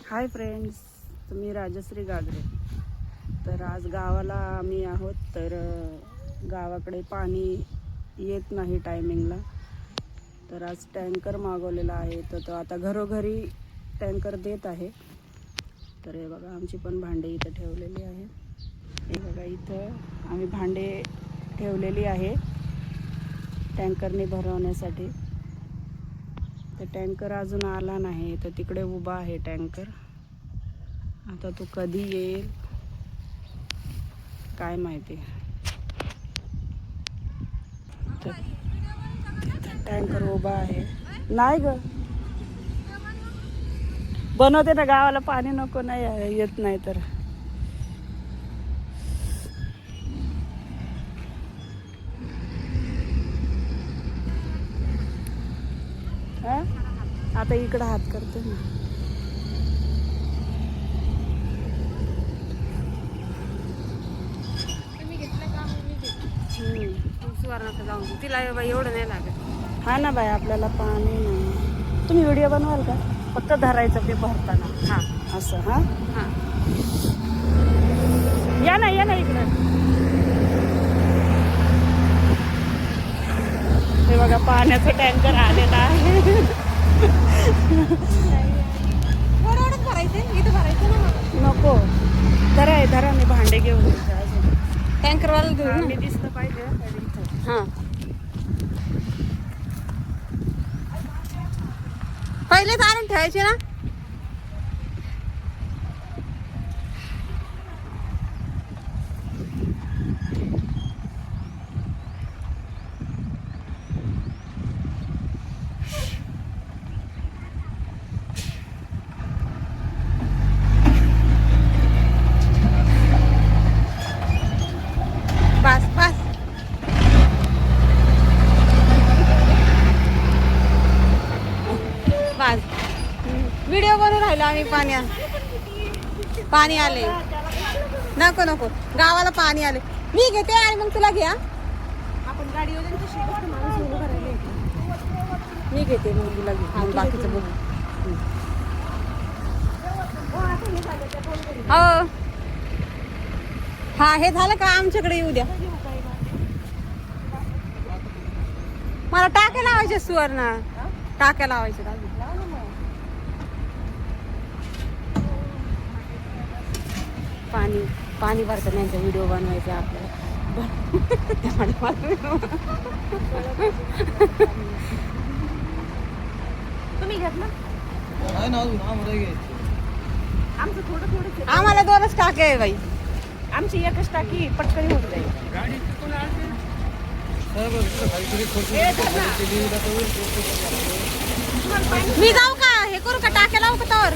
Hi friends, मी राजश्री गागरे. तर आज गावाला आम्ही आहोत. तर गावाकडे पाणी येत नाही टायमिंगला. तर आज टँकर मागवलेला आहे, तर तो आता घरोघरी टँकर देत आहे. तर हे बघा, आमची पण भांडे इथं ठेवलेली आहे. हे बघा, इथं आम्ही भांडे ठेवलेली आहे टँकरने भरवण्यासाठी. तर टँकर अजून आला नाही, तर तिकडे उभा आहे टँकर. आता तो कधी येईल काय माहिती. तर टँकर उभा आहे. नाही ग, बनवते ना, गावाला पाणी नको नाही येत नाही तर. आता इकडं हात करते ना. जाऊन तिला एवढं नाही लागत. हा ना बाई, आपल्याला पाणी नाही. तुम्ही व्हिडिओ बनवाल का? फक्त धरायचं ते भरताना. हा असं. हा हा या ना इकडं. हे बघा, पाण्याचा टँकर आलेला आहे. भरायचं इथं भरायचं ना. नको, धरा मी भांडे घेऊन येते अजून. टँकरवाला घेऊ मी दिसलं पाहिजे. हा पहिलेच आणून ठेवायचे ना. बस बस बस. व्हिडिओ बनवून राहिलो आम्ही. पाणी आले. नको नको, गावाला पाणी आले. मी घेते आणि मग तुला घ्या. आपण गाडी मी घेते मग तुला घे. मग बाकीचं बघू. हो हा, हे झालं का आमच्याकडे येऊ द्या. मला टाक्या लावायचे सुवर्ण, टाक्या लावायचे. पाणी भरतं नाही, व्हिडिओ बनवायचे आपल्याला. तुम्ही घेत ना. आम्हाला 2च टाके आहे बाई. आमची एकच टाकी पटकन होऊन जाईल. मी जाऊ का? हे करू का? टाक्या लावू का त्यावर?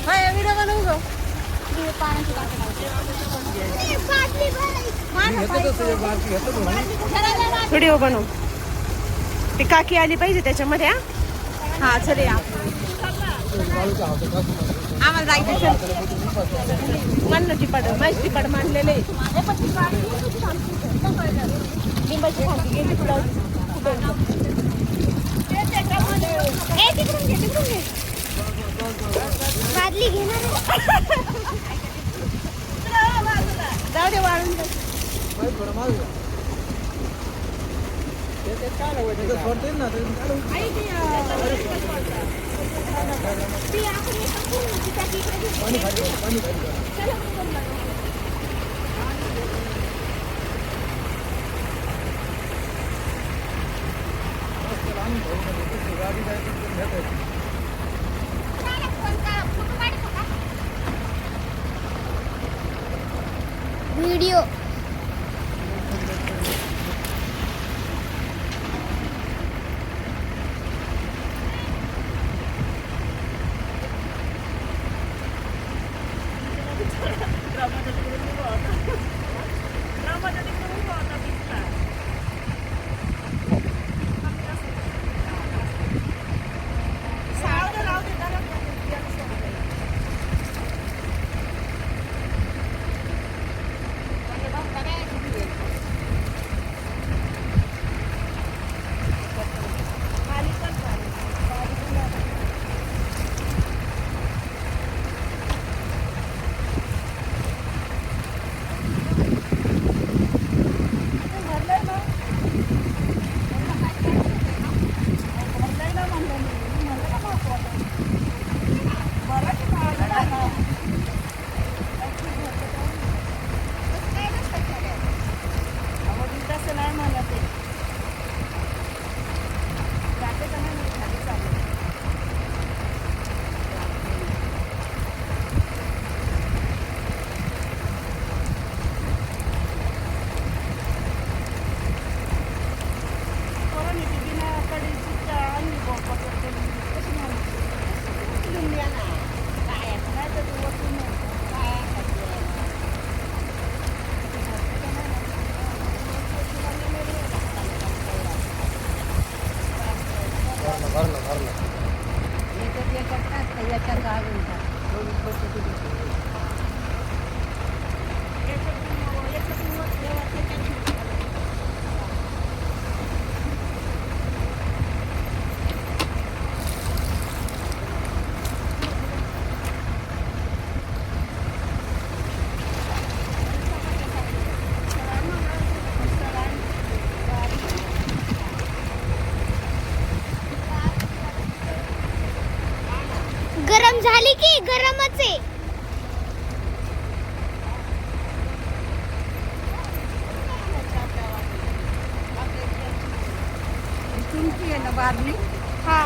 व्हिडिओ बनवू गो. व्हिडिओ बनव. ती काकी आली पाहिजे त्याच्यामध्ये. हा चल या. आम्हाला जायचं. मान टिपाड, माझी टिपाड मानलेले. लिंबाची भाजी गेली पुढं. बादली घेणार. जाऊ दे, वाळून व्हिडिओ. गरम झाली की गरमच आहे. तुमची आहे ना बादली. हा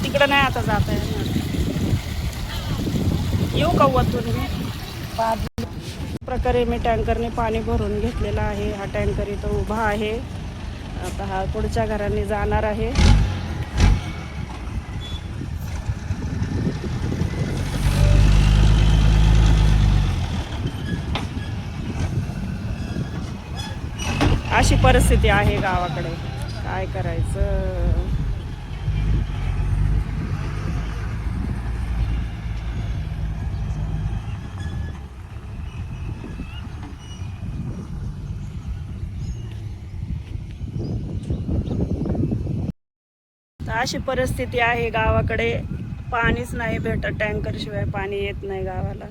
तिकडं नाही आता जाता येणार. येऊ का वतून प्रकारे मी टँकरने पाणी भरून घेतलेलं आहे. हा टँकर इथं उभा आहे. आता हा पुढच्या घरांनी जाणार आहे. अशी परिस्थिती आहे गावाकडे, काय करायचं. अशी परिस्थिती आहे गावाकडे. पाणीच नाही भेटत, टँकर शिवाय पाणी येत नाही गावाला.